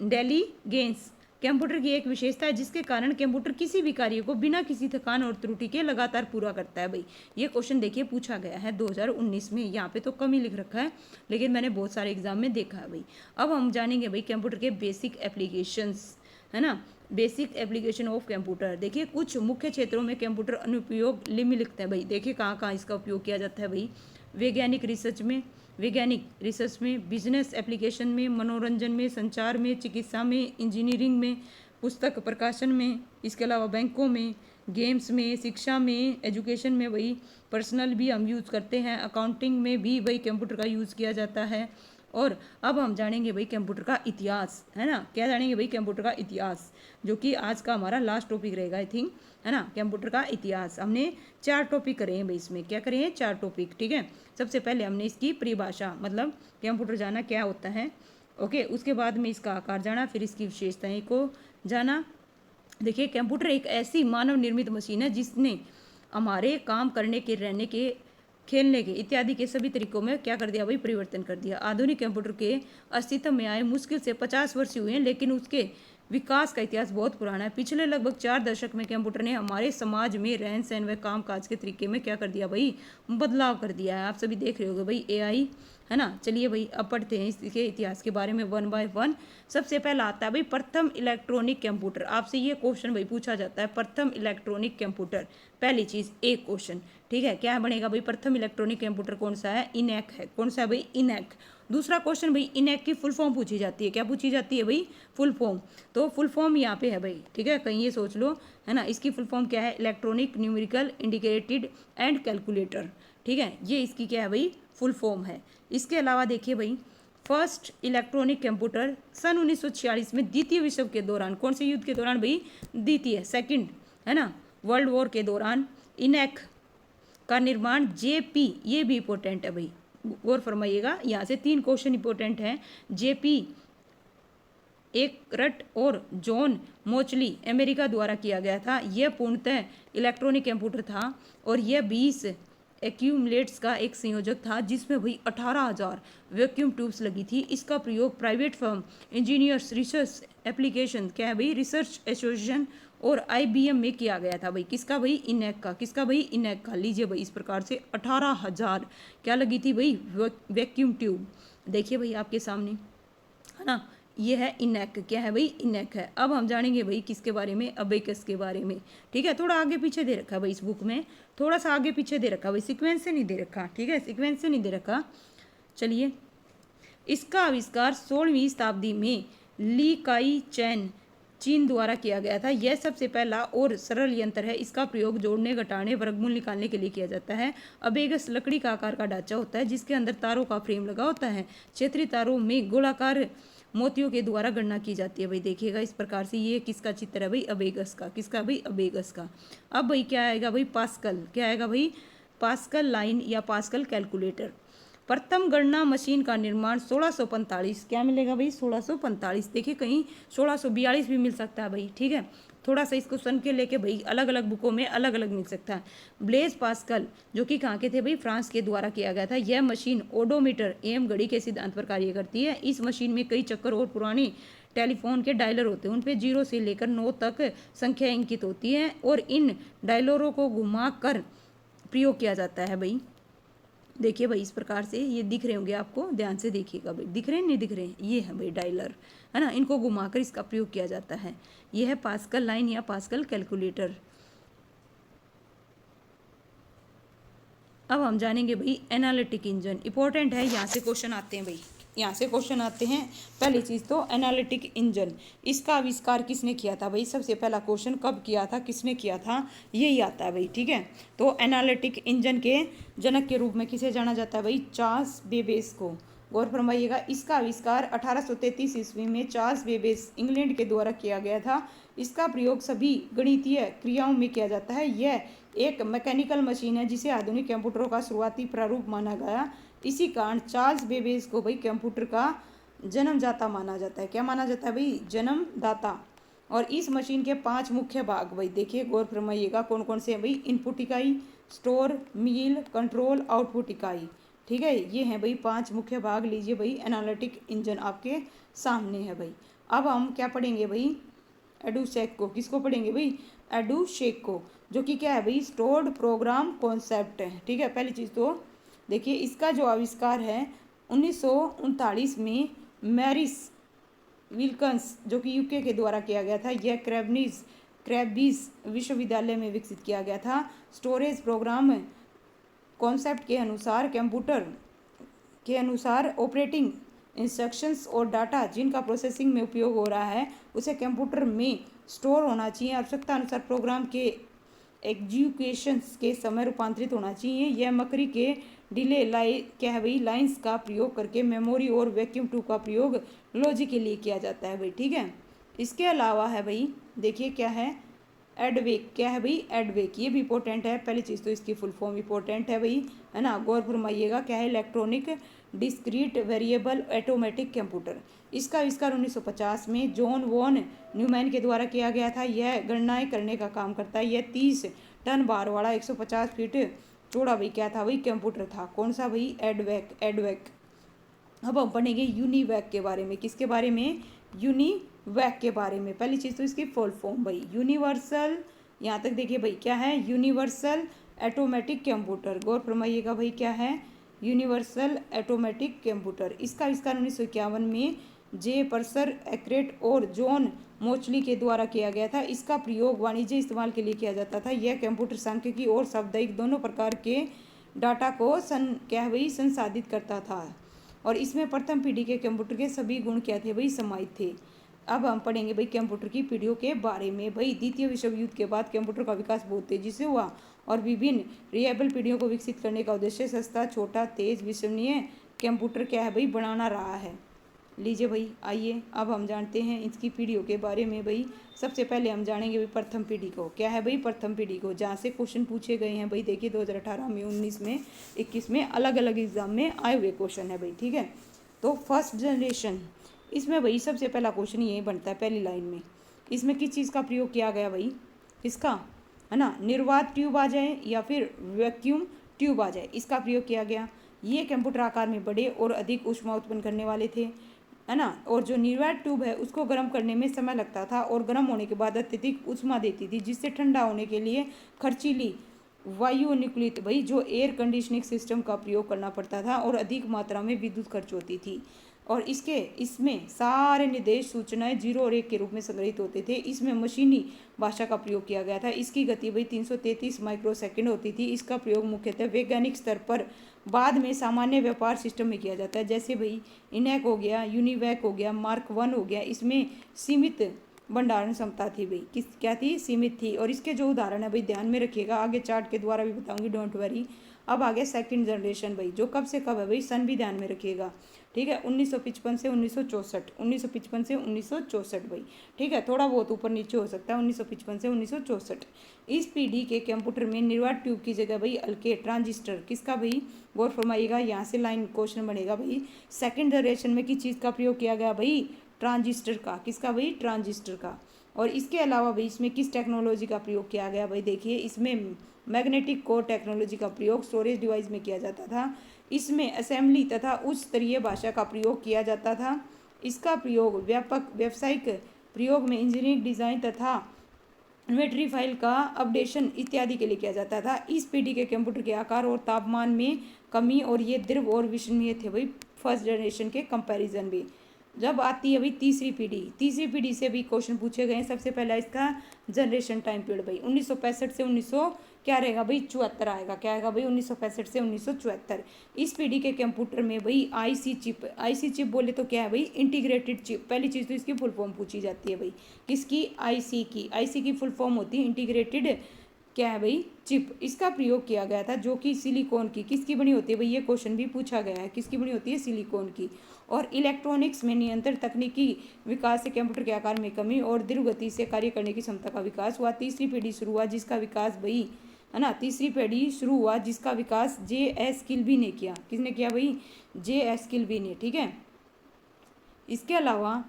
डेलीगेंस कंप्यूटर की एक विशेषता है जिसके कारण कंप्यूटर किसी भी कार्य को बिना किसी थकान और त्रुटि के लगातार पूरा करता है भाई। ये क्वेश्चन देखिए पूछा गया है 2019 में, यहाँ पे तो कम ही लिख रखा है लेकिन मैंने बहुत सारे एग्जाम में देखा है भाई। अब हम जानेंगे भाई कंप्यूटर के बेसिक एप्लीकेशंस, है ना। बेसिक एप्लीकेशन ऑफ कंप्यूटर, देखिए कुछ मुख्य क्षेत्रों में कंप्यूटर अनुप्रयोग लिखते हैं भाई। देखिए कहाँ कहाँ इसका उपयोग किया जाता है भाई, वैज्ञानिक रिसर्च में, बिजनेस एप्लीकेशन में, मनोरंजन में, संचार में, चिकित्सा में, इंजीनियरिंग में, पुस्तक प्रकाशन में, इसके अलावा बैंकों में, गेम्स में, शिक्षा में, एजुकेशन में भाई, पर्सनल भी हम यूज़ करते हैं, अकाउंटिंग में भी भाई कंप्यूटर का यूज़ किया जाता है। और अब हम जानेंगे भाई कंप्यूटर का इतिहास, है ना। क्या जानेंगे भाई, कंप्यूटर का इतिहास, जो कि आज का हमारा लास्ट टॉपिक रहेगा आई थिंक, है ना। कंप्यूटर का इतिहास हमने 4 टॉपिक करे हैं भाई, इसमें क्या करे हैं 4 टॉपिक, ठीक है। सबसे पहले हमने इसकी परिभाषा, मतलब कंप्यूटर जाना क्या होता है, ओके। उसके बाद में इसका आकार जाना, फिर इसकी विशेषताएं को जाना। देखिए कंप्यूटर एक ऐसी मानव निर्मित मशीन है जिसने हमारे काम करने के, रहने के, खेलने के इत्यादि के सभी तरीकों में क्या कर दिया भाई, परिवर्तन कर दिया। आधुनिक कंप्यूटर के अस्तित्व में आए मुश्किल से 50 वर्ष हुए हैं, लेकिन उसके विकास का इतिहास बहुत पुराना है। पिछले लगभग 4 दशक में कंप्यूटर ने हमारे समाज में रहन सहन व काम काज के तरीके में क्या कर दिया भाई, बदलाव कर दिया है। आप सभी देख रहे होगे भाई एआई, है ना। चलिए भाई अब पढ़ते हैं इसके इतिहास के बारे में 1 बाय 1। सबसे पहला आता है भाई प्रथम इलेक्ट्रॉनिक कंप्यूटर। आपसे ये क्वेश्चन भाई पूछा जाता है, प्रथम इलेक्ट्रॉनिक कंप्यूटर, पहली चीज एक क्वेश्चन, ठीक है। क्या बनेगा भाई, प्रथम इलेक्ट्रॉनिक कंप्यूटर कौन सा है, इनैक है। कौन सा है भाई, इनैक। दूसरा क्वेश्चन भाई इनैक की फुल फॉर्म पूछी जाती है, क्या पूछी जाती है भाई, फुल फॉर्म। तो फुल फॉर्म यहाँ पे है भाई, ठीक है, कहीं ये सोच लो, है ना। इसकी फुल फॉर्म क्या है, electronic numerical indicated and calculator, ठीक है। ये इसकी क्या है भाई, फुल फॉर्म है। इसके अलावा देखिए भाई फर्स्ट इलेक्ट्रॉनिक कंप्यूटर सन 1946 में द्वितीय विश्व के दौरान, कौन से युद्ध के दौरान भाई, द्वितीय, सेकंड, है ना, वर्ल्ड वॉर के दौरान इनैक का निर्माण जेपी, ये भी इंपॉर्टेंट है भाई, गौर फरमाइएगा, यहाँ से 3 क्वेश्चन इंपॉर्टेंट हैं। जेपी एकरट और जॉन मोचली अमेरिका द्वारा किया गया था। यह पूर्णतः इलेक्ट्रॉनिक कंप्यूटर था और यह 20 एक्यूमुलेट्स का एक संयोजक था जिसमें भाई 18,000 वैक्यूम ट्यूब्स लगी थी। इसका प्रयोग private firm, engineers, research application, क्या है भाई, रिसर्च एसोसिएशन और आईबीएम में किया गया था भाई। किसका भाई, इनैक का। किसका भाई, इनैक का। लीजिए भाई इस प्रकार से 18,000 क्या लगी थी भाई, वैक्यूम ट्यूब। देखिए भाई आपके सामने, है ना, ये है इनैक, क्या है भाई, इनैक है। अब हम जानेंगे भाई किसके बारे में, अबेकस के बारे में, ठीक है। थोड़ा आगे पीछे दे रखा है भाई इस बुक में, थोड़ा सा आगे पीछे दे रखा भाई, सीक्वेंस से नहीं दे रखा, ठीक है, सीक्वेंस से नहीं दे रखा। चलिए, इसका आविष्कार 16वीं शताब्दी में ली काई चैन चीन द्वारा किया गया था। यह सबसे पहला और सरल यंत्र है। इसका प्रयोग जोड़ने, घटाने, वर्गमूल निकालने के लिए किया जाता है। अबेगस लकड़ी का आकार का ढांचा होता है जिसके अंदर तारों का फ्रेम लगा होता है। क्षेत्रीय तारों में गोलाकार मोतियों के द्वारा गणना की जाती है भाई। देखिएगा इस प्रकार से, ये किसका चित्र है भाई, अबेगस का। किसका भाई, अबेगस का। अब भाई क्या आएगा भाई, पास्कल। क्या आएगा भाई, पास्कल लाइन या पास्कल कैलकुलेटर। प्रथम गणना मशीन का निर्माण 1645, क्या मिलेगा भाई, 1645। देखिए कहीं 1642 भी मिल सकता है भाई, ठीक है। थोड़ा सा इसको सन के लेके भाई अलग अलग बुकों में अलग अलग मिल सकता है। ब्लेज पास्कल, जो कि कहाँ के थे भाई, फ्रांस के द्वारा किया गया था। यह मशीन ओडोमीटर एवं घड़ी के सिद्धांत पर कार्य करती है। इस मशीन में कई चक्कर और पुराने टेलीफोन के डायलर होते हैं, उन पे 0 से लेकर 9 तक संख्या अंकित होती है और इन डायलरों को घुमा कर प्रयोग किया जाता है भाई। देखिए भाई इस प्रकार से ये दिख रहे होंगे आपको, ध्यान से देखिएगा भाई, दिख रहे हैं नहीं दिख रहे हैं, ये है भाई डायलर, है ना। इनको घुमाकर इसका प्रयोग किया जाता है। ये है पास्कल लाइन या पास्कल कैलकुलेटर। अब हम जानेंगे भाई एनालिटिक इंजन, इंपॉर्टेंट है, यहाँ से क्वेश्चन आते हैं भाई। यहाँ से क्वेश्चन आते हैं। पहली चीज़ तो एनालिटिक इंजन, इसका आविष्कार किसने किया था भाई? सबसे पहला क्वेश्चन कब किया था, किसने किया था, यही आता है भाई। ठीक है, तो एनालिटिक इंजन के जनक के रूप में किसे जाना जाता है भाई? चार्ल्स बेबेज को। गौर फरमाइएगा, इसका आविष्कार 1833 ईस्वी में चार्ल्स बेबेज इंग्लैंड के द्वारा किया गया था। इसका प्रयोग सभी गणितीय क्रियाओं में किया जाता है। यह एक मैकेनिकल मशीन है जिसे आधुनिक कंप्यूटरों का शुरुआती प्रारूप माना गया। इसी कारण चार्ल्स बेबेज को भाई कंप्यूटर का जन्मदाता माना जाता है। क्या माना जाता है भाई? जन्मदाता। और इस मशीन के 5 मुख्य भाग भाई देखिए, गौर फरमाइएगा कौन कौन से हैं भाई? इनपुट इकाई, स्टोर, मील, कंट्रोल, आउटपुट इकाई। ठीक है, ये हैं भाई 5 मुख्य भाग। लीजिए भाई, एनालिटिक इंजन आपके सामने है भाई। अब हम क्या पढ़ेंगे भाई? एडुशेक को। किसको पढ़ेंगे भाई? एडुशेक को, जो कि क्या है भाई? स्टोर्ड प्रोग्राम कॉन्सेप्ट है। ठीक है, पहली चीज़ तो देखिए, इसका जो आविष्कार है 1939 में मैरिस विल्कन्स, जो कि यूके के द्वारा किया गया था। यह क्रैबिज विश्वविद्यालय में विकसित किया गया था। स्टोरेज प्रोग्राम कॉन्सेप्ट के अनुसार कंप्यूटर के अनुसार ऑपरेटिंग इंस्ट्रक्शंस और डाटा जिनका प्रोसेसिंग में उपयोग हो रहा है उसे कंप्यूटर में स्टोर होना चाहिए। आवश्यकता अनुसार प्रोग्राम के एग्जीक्यूशंस के समय रूपांतरित होना चाहिए। यह मकरी के डिले क्या है भाई? लाइन्स का प्रयोग करके मेमोरी और वैक्यूम ट्यूब का प्रयोग लॉजिक के लिए किया जाता है भाई। ठीक है, इसके अलावा है भाई, देखिए क्या है? एडवेक। क्या है भाई? एडवेक, ये भी इंपॉर्टेंट है। पहली चीज़ तो इसकी फुल फॉर्म इंपॉर्टेंट है भाई, है ना? गौर फरमाइएगा, क्या है? Electronic discrete variable automatic computer. इसका आविष्कार 1950 में जॉन वॉन न्यूमैन के द्वारा किया गया था। यह गणनाएं करने का काम करता है। यह 30 टन भार वाला 150 फीट चौड़ा भाई क्या था भाई? कंप्यूटर था। कौन सा भाई? एडवेक। अब हम पढ़ेंगे यूनिवैक के बारे में। किसके बारे में? यूनिवैक के बारे में। पहली चीज़ तो इसकी फुल फॉर्म भाई, यूनिवर्सल, यहाँ तक देखिए भाई, क्या है? Universal automatic computer. गौर फरमाइएगा भाई, क्या है? Universal automatic computer. इसका आविष्कार 1951 में जे पर्सर एक्रेट और जॉन मोचली के द्वारा किया गया था। इसका प्रयोग वाणिज्य इस्तेमाल के लिए किया जाता था। यह कंप्यूटर सांख्यिकी और साप्ताहिक दोनों प्रकार के डाटा को क्या है भाई? संसाधित करता था। और इसमें प्रथम पीढ़ी के कंप्यूटर के सभी गुण क्या थे भाई? समाहित थे। अब हम पढ़ेंगे भाई कंप्यूटर की पीढ़ियों के बारे में। भाई द्वितीय विश्व युद्ध के बाद कंप्यूटर का विकास बहुत तेजी से हुआ और विभिन्न रिलायबल पीढ़ियों को विकसित करने का उद्देश्य सस्ता, छोटा, तेज, विश्वसनीय कंप्यूटर क्या है भाई? बनाना रहा है। लीजिए भाई, आइए अब हम जानते हैं इसकी पीढ़ियों के बारे में भाई। सबसे पहले हम जानेंगे भाई प्रथम पीढ़ी को। क्या है भाई? प्रथम पीढ़ी को, जहाँ से क्वेश्चन पूछे गए हैं भाई। देखिए 2018 में, 19 में, 21 में अलग अलग एग्जाम में आए हुए क्वेश्चन है भाई। ठीक है, तो फर्स्ट जनरेशन, इसमें भाई सबसे पहला क्वेश्चन यही बनता है पहली लाइन में। इसमें किस चीज़ का प्रयोग किया गया भाई? इसका, है ना, निर्वात ट्यूब आ जाए या फिर वैक्यूम ट्यूब आ जाए, इसका प्रयोग किया गया। ये कंप्यूटर आकार में बड़े और अधिक ऊष्मा उत्पन्न करने वाले थे, है ना। और जो निर्वात ट्यूब है उसको गर्म करने में समय लगता था और गर्म होने के बाद अत्यधिक ऊष्मा देती थी, जिससे ठंडा होने के लिए खर्चीली वायु अनुकूलित भाई जो एयर कंडीशनिंग सिस्टम का प्रयोग करना पड़ता था और अधिक मात्रा में विद्युत खर्च होती थी। और इसमें सारे निर्देश सूचनाएं 0 और 1 के रूप में संग्रहित होते थे। इसमें मशीनी भाषा का प्रयोग किया गया था। इसकी गति भाई 333 माइक्रोसेकंड होती थी। इसका प्रयोग मुख्यतः वैज्ञानिक स्तर पर बाद में सामान्य व्यापार सिस्टम में किया जाता है, जैसे भाई इनैक हो गया, यूनिवैक हो गया, मार्क 1 हो गया। इसमें सीमित भंडारण क्षमता थी भाई, क्या थी? सीमित थी। और इसके जो उदाहरण है भाई ध्यान में रखिएगा, आगे चार्ट के द्वारा भी बताऊंगी, डोंट वरी। अब आगे सेकंड जनरेशन भाई, जो कब से कब है भाई? सन भी ध्यान में रखिएगा। ठीक है, 1955 से 1964, 1955 से 1964 भाई। ठीक है, थोड़ा बहुत ऊपर नीचे हो सकता है, 1955 से 1964। इस पीढ़ी के कंप्यूटर में निर्वात ट्यूब की जगह भाई हल्के ट्रांजिस्टर, किसका भाई? गौर फरमाइएगा, यहाँ से लाइन क्वेश्चन बनेगा भाई। सेकंड जनरेशन में किस चीज़ का प्रयोग किया गया भाई? ट्रांजिस्टर का। किसका भाई? ट्रांजिस्टर का। और इसके अलावा भाई इसमें किस टेक्नोलॉजी का प्रयोग किया गया भाई? देखिए इसमें मैग्नेटिक कोर टेक्नोलॉजी का प्रयोग स्टोरेज डिवाइस में किया जाता था। इसमें असेंबली तथा उच्च स्तरीय भाषा का प्रयोग किया जाता था। इसका प्रयोग व्यापक व्यावसायिक प्रयोग में इंजीनियरिंग डिज़ाइन तथा इन्वेंट्री फाइल का अपडेशन इत्यादि के लिए किया जाता था। इस पीढ़ी के कंप्यूटर के आकार और तापमान में कमी और ये द्रव और विश्वसनीय थे भाई फर्स्ट जनरेशन के कंपैरिजन में। जब आती है भाई तीसरी पीढ़ी से भी क्वेश्चन पूछे गए हैं। सबसे पहला इसका जनरेशन टाइम पीरियड भाई 1965 से क्या रहेगा भाई 74 आएगा। क्या आएगा भाई 1965 से 1974। इस पीढ़ी के कंप्यूटर में भाई आईसी चिप बोले तो क्या है भाई इंटीग्रेटेड चिप। पहली चीज़ तो इसकी फुल फॉर्म पूछी जाती है भाई, किसकी, आईसी की फुल फॉर्म होती है इंटीग्रेटेड क्या है भाई चिप। इसका प्रयोग किया गया था जो कि सिलिकॉन की, किसकी बनी होती है भाई, ये क्वेश्चन भी पूछा गया है, किसकी बनी होती है, सिलिकॉन की। और इलेक्ट्रॉनिक्स में निरंतर तकनीकी विकास से कंप्यूटर के आकार में कमी और दीर्घ गति से कार्य करने की क्षमता का विकास हुआ। तीसरी पीढ़ी शुरू हुआ जिसका विकास भाई है ना, तीसरी पीढ़ी शुरू हुआ जिसका विकास जे.एस. किल्बी ने किया। किसने किया भाई, जे.एस. किल्बी ने। ठीक है, इसके अलावा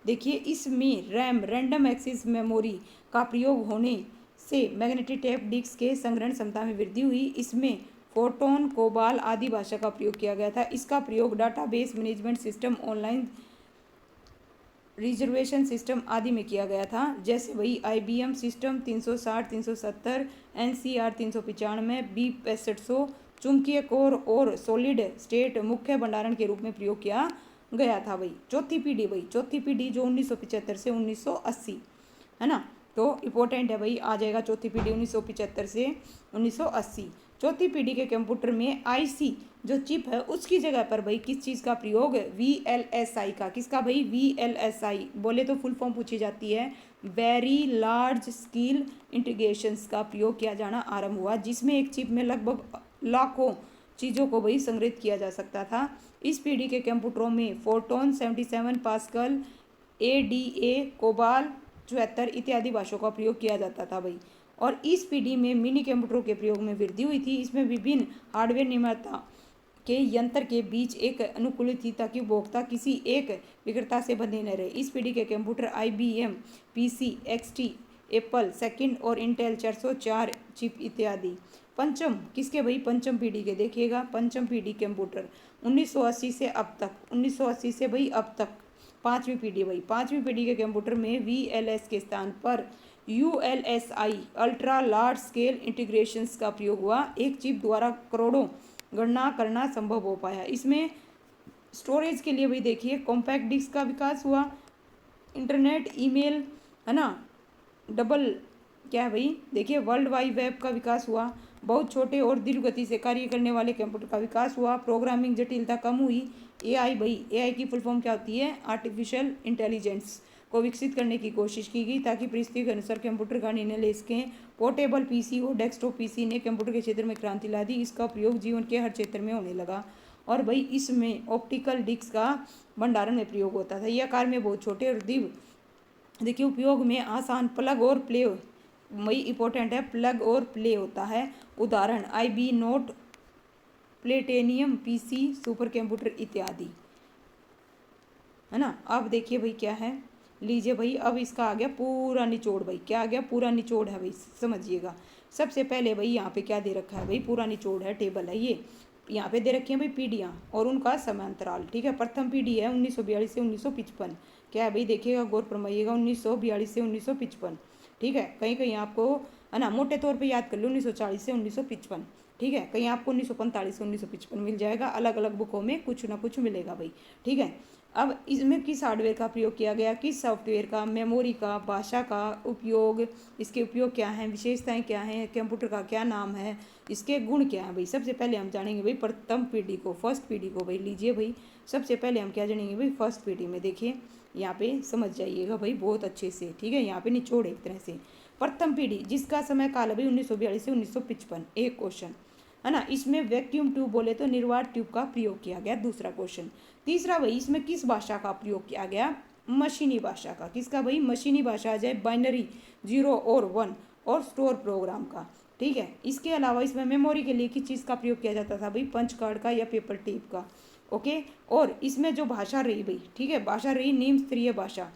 देखिए इसमें रैम रैंडम एक्सेस मेमोरी का प्रयोग होने से मैग्नेटिक टेप डिस्क के संग्रहण क्षमता में वृद्धि हुई। इसमें फोटोन कोबाल आदि भाषा का प्रयोग किया गया था। इसका प्रयोग database management system, online reservation system आदि में किया गया था। जैसे वही IBM सिस्टम 360, 370, NCR 395, B 6500, चुंबकीय कोर और सॉलिड स्टेट मुख्य भंडारण के रूप में प्रयोग किया गया था भाई। चौथी पीढ़ी जो 1975 से 1980 है ना, तो इम्पोर्टेंट है भाई, आ जाएगा चौथी पीढ़ी 1975 से 1980। चौथी पीढ़ी के कंप्यूटर में आईसी जो चिप है उसकी जगह पर भाई किस चीज़ का प्रयोग, VLSI का। किसका भाई, VLSI बोले तो फुल फॉर्म पूछी जाती है, वेरी लार्ज स्केल इंटीग्रेशंस का प्रयोग किया जाना आरंभ हुआ, जिसमें एक चिप में लगभग लाखों चीज़ों को भाई संग्रहित किया जा सकता था। इस पीढ़ी के कंप्यूटरों में फोटोन 77 पास्कल, ADA, कोबाल 74 इत्यादि भाषाओं का प्रयोग किया जाता था भाई। और इस पीढ़ी में मिनी कंप्यूटरों के प्रयोग में वृद्धि हुई थी। इसमें विभिन्न हार्डवेयर निर्माता के यंत्र के बीच एक अनुकूलित थी ताकि उपभोक्ता किसी एक विक्रेता से बंधे न रहे। इस पीढ़ी के computer IBM PC, XT, Apple second और इंटेल 404 चिप इत्यादि। पंचम किसके भाई, पंचम पीढ़ी के देखिएगा, पंचम पीढ़ी कंप्यूटर 1980 से अब तक, 1980 से भाई अब तक। पाँचवीं पीढ़ी भाई, पाँचवीं पीढ़ी के कंप्यूटर में VLS के स्थान पर ULSI ultra large scale integrations का प्रयोग हुआ। एक चिप द्वारा करोड़ों गणना करना संभव हो पाया। इसमें स्टोरेज के लिए भाई देखिए कॉम्पैक्ट डिस्क का विकास हुआ, इंटरनेट, ईमेल है ना, डबल क्या है भाई देखिए वर्ल्ड वाइड वेब का विकास हुआ, बहुत छोटे और दीर्घ गति से कार्य करने वाले कंप्यूटर का विकास हुआ, प्रोग्रामिंग जटिलता कम हुई। AI भाई, AI की फुल फॉर्म क्या होती है, आर्टिफिशियल इंटेलिजेंस को विकसित करने की कोशिश की गई ताकि परिस्थिति के अनुसार कंप्यूटर का निर्णय ले सकें। पोर्टेबल PC और डेस्कटॉप PC ने कंप्यूटर के क्षेत्र में क्रांति ला दी। इसका प्रयोग जीवन के हर क्षेत्र में होने लगा। और भाई इसमें ऑप्टिकल डिस्क का भंडारण में प्रयोग होता था। ये आकार में बहुत छोटे और देखिए उपयोग में आसान, प्लग और प्ले वही इंपॉर्टेंट है, प्लग और प्ले होता है। उदाहरण IB note, platinum PC, super computer इत्यादि है ना। अब देखिए भाई क्या है, लीजिए भाई अब इसका आ गया पूरा निचोड़ भाई, क्या आ गया, पूरा निचोड़ है भाई, समझिएगा। सबसे पहले भाई यहाँ पे क्या दे रखा है भाई, पूरा निचोड़ है, टेबल है ये, यहाँ पे दे रखी है भाई पीढ़ियाँ और उनका समांतराल। ठीक है, प्रथम पीढ़ी है 1942 से 1955। क्या है भाई देखिएगा, गौर फरमाइएगा, 1942 से 1955। ठीक है, कहीं कहीं आपको है ना मोटे तौर पे याद कर लो 1940 से 1955। ठीक है, कहीं आपको 1945 से 1955 मिल जाएगा, अलग अलग बुकों में कुछ ना कुछ मिलेगा भाई। ठीक है, अब इसमें किस हार्डवेयर का प्रयोग किया गया, किस सॉफ्टवेयर का, मेमोरी का, भाषा का उपयोग, इसके उपयोग क्या हैं, विशेषताएं क्या हैं, कंप्यूटर का क्या नाम है, इसके गुण क्या हैं भाई। सबसे पहले हम जानेंगे भाई प्रथम पीढ़ी को, फर्स्ट पीढ़ी को भाई। लीजिए भाई सबसे पहले हम क्या जानेंगे भाई, फर्स्ट पीढ़ी में। देखिए यहाँ पे समझ जाइएगा भाई बहुत अच्छे से। ठीक है, यहाँ पे निचोड़ एक तरह से। प्रथम पीढ़ी जिसका समय काल है भाई 1942 से 1955, एक क्वेश्चन है ना। इसमें वैक्यूम ट्यूब बोले तो निर्वात ट्यूब का प्रयोग किया गया, दूसरा क्वेश्चन। तीसरा भाई इसमें किस भाषा का प्रयोग किया गया, मशीनी भाषा का। किसका भाई, मशीनी भाषा आ जाए, बाइनरी 0 और 1 और स्टोर प्रोग्राम का। ठीक है, इसके अलावा इसमें मेमोरी के लिए किस चीज़ का प्रयोग किया जाता था भाई, पंच कार्ड का या पेपर टेप का। ओके, और इसमें जो भाषा रही भाई, ठीक है, भाषा रही निम्न स्तरीय भाषा,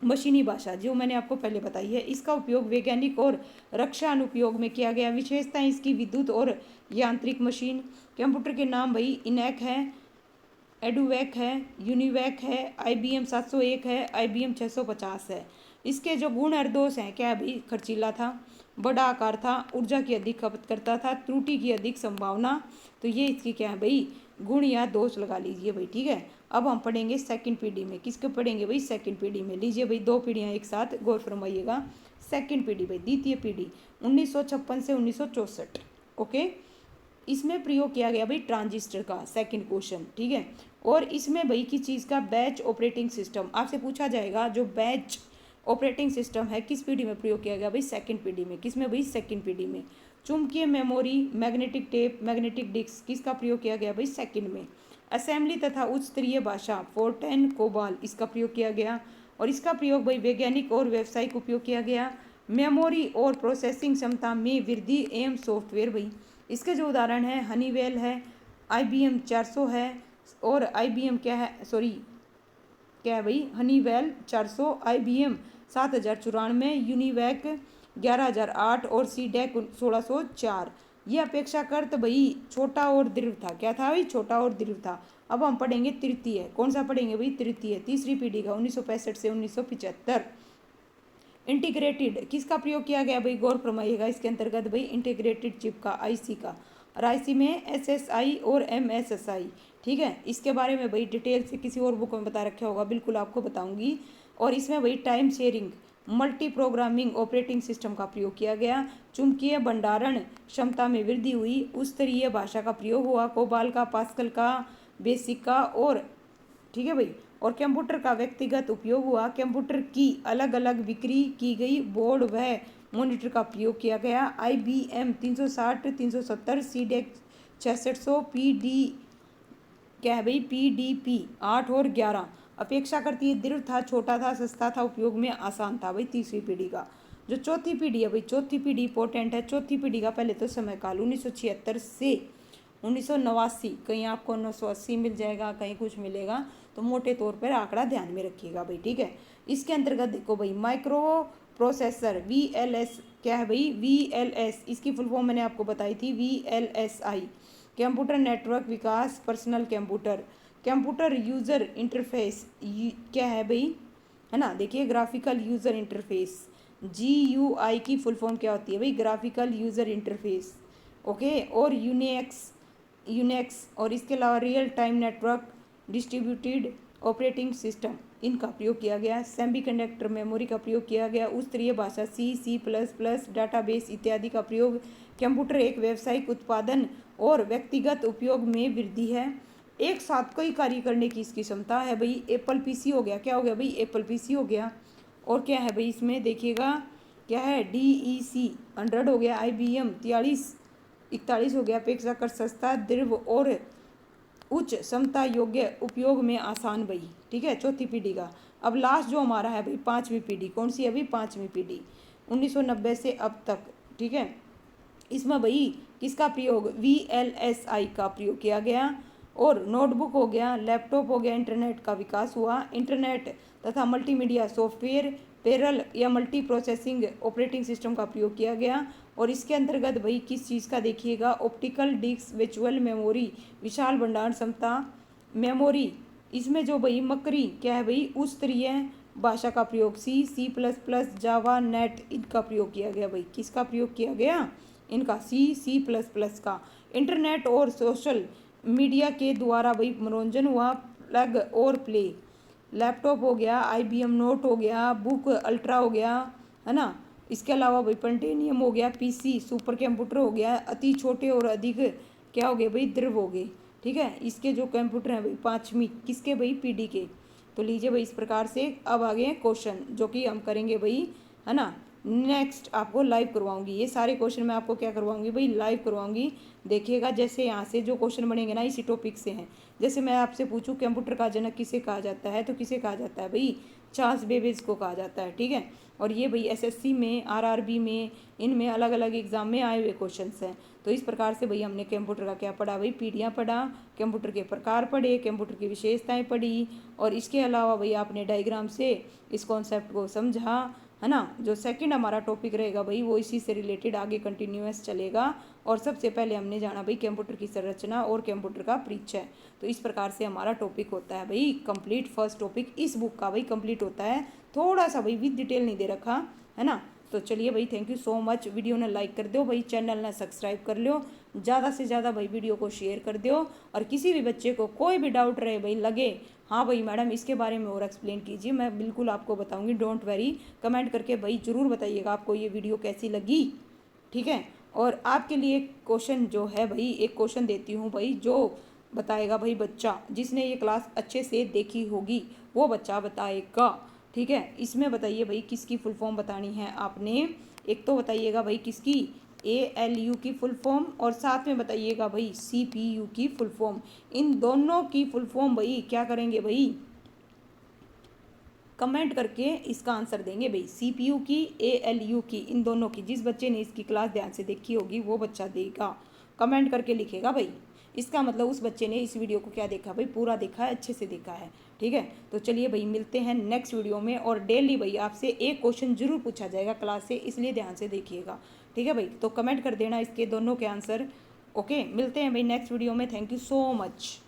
मशीनी भाषा जो मैंने आपको पहले बताई है। इसका उपयोग वैज्ञानिक और रक्षा अनुप्रयोग में किया गया। विशेषताएं इसकी विद्युत और यांत्रिक मशीन। कंप्यूटर के नाम भाई इनैक है, एडुवैक है, यूनिवैक है, IBM 701 है, IBM 650 है। इसके जो गुण और दोष हैं, क्या है भाई, खर्चीला था, बड़ा आकार था, ऊर्जा की अधिक खपत करता था, त्रुटि की अधिक संभावना। तो ये इसकी क्या है भाई गुण या दोष लगा लीजिए भाई, ठीक है। अब हम पढ़ेंगे सेकंड पीढ़ी में, किसको पढ़ेंगे भाई, सेकंड पीढ़ी में। लीजिए भाई, दो पीढ़ियाँ एक साथ गौर फरमाइएगा। सेकंड पीढ़ी भाई, द्वितीय पीढ़ी 1956 से 1964, ओके। इसमें प्रयोग किया गया भाई ट्रांजिस्टर का, सेकंड क्वेश्चन, ठीक है। और इसमें भाई किस चीज़ का, बैच ऑपरेटिंग सिस्टम आपसे पूछा जाएगा। जो बैच ऑपरेटिंग सिस्टम है किस पीढ़ी में प्रयोग किया गया भाई, सेकंड पीढ़ी में। किसमें भाई, सेकंड पीढ़ी में। चुंबकीय memory, magnetic tape, magnetic disk, किसका प्रयोग किया गया भाई, सेकंड में। असेंबली तथा उच्च स्तरीय भाषा, फोर्टेन कोबाल, इसका प्रयोग किया गया। और इसका प्रयोग भाई वैज्ञानिक और व्यावसायिक उपयोग किया गया। मेमोरी और प्रोसेसिंग क्षमता में वृद्धि एवं सॉफ्टवेयर भाई, इसके जो उदाहरण हैं हनीवेल है, IBM 400 है, और IBM क्या है, सॉरी क्या है भाई, हनीवेल 400, IBM 7094, यूनिवैक 11008 और सीडेक 1604। ये अपेक्षाकृत भाई छोटा और दृढ़ था। क्या था भाई, छोटा और दृढ़ था। अब हम पढ़ेंगे तृतीय, कौन सा पढ़ेंगे भाई, तृतीय, तीसरी पीढ़ी का 1965 से 1975। इंटीग्रेटेड, किसका प्रयोग किया गया भाई, गौर फरमाइएगा। इसके अंतर्गत भाई इंटीग्रेटेड चिप का, IC का, और IC में SSI और MSSI, ठीक है। इसके बारे में भाई डिटेल से किसी और बुक में बता रखा होगा, बिल्कुल आपको बताऊंगी। और इसमें भाई time sharing, multi programming operating system का प्रयोग किया गया। चुंबकीय भंडारण क्षमता में वृद्धि हुई। उच्च स्तरीय भाषा का प्रयोग हुआ। कोबाल का, पास्कल का, बेसिक का, और ठीक है भाई, और कंप्यूटर का व्यक्तिगत उपयोग हुआ। कंप्यूटर की अलग अलग बिक्री की गई। बोर्ड व मॉनिटर का प्रयोग किया गया। IBM 360, 370, सीडेक 6600, PD क्या है भाई, PDP 8 और 11। अपेक्षाकृत ये दृढ़ था, छोटा था, सस्ता था, उपयोग में आसान था भाई, तीसरी पीढ़ी का। जो चौथी पीढ़ी है भाई, चौथी पीढ़ी इंपॉर्टेंट है। चौथी पीढ़ी का पहले तो समय काल 1976 से 1989, कहीं आपको 1980 मिल जाएगा, कहीं कुछ मिलेगा, तो मोटे तौर पर आंकड़ा ध्यान में रखिएगा भाई, ठीक है। इसके अंतर्गत देखो भाई, माइक्रो प्रोसेसर VLS क्या है भाई, VLS, इसकी फुल फॉर्म मैंने आपको बताई थी, VLSI, कंप्यूटर नेटवर्क विकास, personal computer, computer user interface क्या है भाई, है ना। देखिए ग्राफिकल यूजर इंटरफेस, GUI की फुल फॉर्म क्या होती है भाई, ग्राफिकल यूजर इंटरफेस, ओके। और यूनेक्स, और इसके अलावा real time network, distributed operating system, इनका प्रयोग किया गया। सेमीकंडक्टर मेमोरी का प्रयोग किया गया। उच्च स्तरीय भाषा C++, डाटाबेस इत्यादि का प्रयोग। कंप्यूटर एक व्यावसायिक उत्पादन और व्यक्तिगत उपयोग में वृद्धि है। एक साथ कई कार्य करने की इसकी क्षमता है भाई। एप्पल PC हो गया, क्या हो गया भाई, एप्पल PC हो गया। और क्या है भाई, इसमें देखिएगा क्या है, DEC 100 हो गया। IBM 4341 हो गया। अपेक्षाकृत सस्ता, दृढ़ और उच्च क्षमता योग्य, उपयोग में आसान भाई, ठीक है, चौथी पीढ़ी का। अब लास्ट जो हमारा है भाई, पांचवी पीढ़ी, कौन सी है भाई, पांचवी पीढ़ी 1990 से अब तक, ठीक है। इसमें भाई किसका प्रयोग, VLSI का प्रयोग किया गया। और नोटबुक हो गया, लैपटॉप हो गया, इंटरनेट का विकास हुआ। इंटरनेट तथा मल्टीमीडिया सॉफ्टवेयर, पैरेलल या मल्टी प्रोसेसिंग ऑपरेटिंग सिस्टम का प्रयोग किया गया। और इसके अंतर्गत भाई किस चीज़ का देखिएगा, ऑप्टिकल डिस्क, वर्चुअल मेमोरी, विशाल भंडारण क्षमता मेमोरी। इसमें जो भाई मकरी क्या है भाई, उच्च स्तरीय भाषा का प्रयोग, C++, जावा, नेट, इनका प्रयोग किया गया भाई। किसका प्रयोग किया गया, इनका C++ का। इंटरनेट और सोशल मीडिया के द्वारा भाई मनोरंजन हुआ। प्लग और प्ले, लैपटॉप हो गया, IBM नोट हो गया, बुक अल्ट्रा हो गया, है ना। इसके अलावा भाई पेंटिनियम हो गया, PC सुपर कंप्यूटर हो गया। अति छोटे और अधिक क्या हो गए भाई, द्रव हो गए, ठीक है। इसके जो कंप्यूटर हैं भाई पांचवी किसके भाई, पीढ़ी के। तो लीजिए भाई इस प्रकार से अब आगे क्वेश्चन जो कि हम करेंगे भाई, है ना। नेक्स्ट आपको लाइव करवाऊंगी, ये सारे क्वेश्चन मैं आपको क्या करवाऊंगी भाई, लाइव करवाऊंगी। देखिएगा जैसे यहाँ से जो क्वेश्चन बनेंगे ना इसी टॉपिक से हैं। जैसे मैं आपसे पूछूं कंप्यूटर का जनक किसे कहा जाता है, तो किसे कहा जाता है भाई, चार्ल्स बेबेज को कहा जाता है, ठीक है। और ये भाई SSC में, RRB में, इनमें अलग अलग एग्जाम में आए हुए क्वेश्चन हैं। तो इस प्रकार से भाई हमने कंप्यूटर का क्या पढ़ा भाई, पीढ़ियाँ पढ़ा, कंप्यूटर के प्रकार पढ़े, कंप्यूटर की विशेषताएं पढ़ी। और इसके अलावा भाई आपने डायग्राम से इस कॉन्सेप्ट को समझा, है ना। जो सेकंड हमारा टॉपिक रहेगा भाई वो इसी से रिलेटेड आगे कंटिन्यूअस चलेगा। और सबसे पहले हमने जाना भाई कंप्यूटर की संरचना और कंप्यूटर का परिचय। तो इस प्रकार से हमारा टॉपिक होता है भाई कंप्लीट, फर्स्ट टॉपिक इस बुक का भाई कंप्लीट होता है। थोड़ा सा भाई विद डिटेल नहीं दे रखा, है ना। तो चलिए भाई, thank you so much. Video ने लाइक कर दो भाई, चैनल ने सब्सक्राइब कर लो। ज़्यादा से ज़्यादा भाई वीडियो को शेयर कर दो। और किसी भी बच्चे को कोई भी डाउट रहे भाई, लगे हाँ भाई मैडम इसके बारे में और एक्सप्लेन कीजिए, मैं बिल्कुल आपको बताऊंगी, डोंट वरी। कमेंट करके भाई ज़रूर बताइएगा आपको ये वीडियो कैसी लगी, ठीक है। और आपके लिए क्वेश्चन जो है भाई, एक क्वेश्चन देती हूँ भाई, जो बताएगा भाई बच्चा जिसने ये क्लास अच्छे से देखी होगी वो बच्चा बताएगा, ठीक है। इसमें बताइए भाई किसकी फुल फॉर्म बतानी है आपने। एक तो बताइएगा भाई किसकी, ALU की फुल फॉर्म, और साथ में बताइएगा भाई CPU की फुल फॉर्म। इन दोनों की फुल फॉर्म भाई क्या करेंगे भाई, कमेंट करके इसका आंसर देंगे भाई। CPU की, ALU की, इन दोनों की। जिस बच्चे ने इसकी क्लास ध्यान से देखी होगी वो बच्चा देगा, कमेंट करके लिखेगा भाई। इसका मतलब उस बच्चे ने इस वीडियो को क्या देखा भाई, पूरा देखा है, अच्छे से देखा है, ठीक है। तो चलिए भाई मिलते हैं नेक्स्ट वीडियो में। और डेली भाई आपसे एक क्वेश्चन जरूर पूछा जाएगा क्लास से, इसलिए ध्यान से देखिएगा, ठीक है भाई। तो कमेंट कर देना इसके दोनों के आंसर। ओके, मिलते हैं भाई नेक्स्ट वीडियो में। Thank you so much.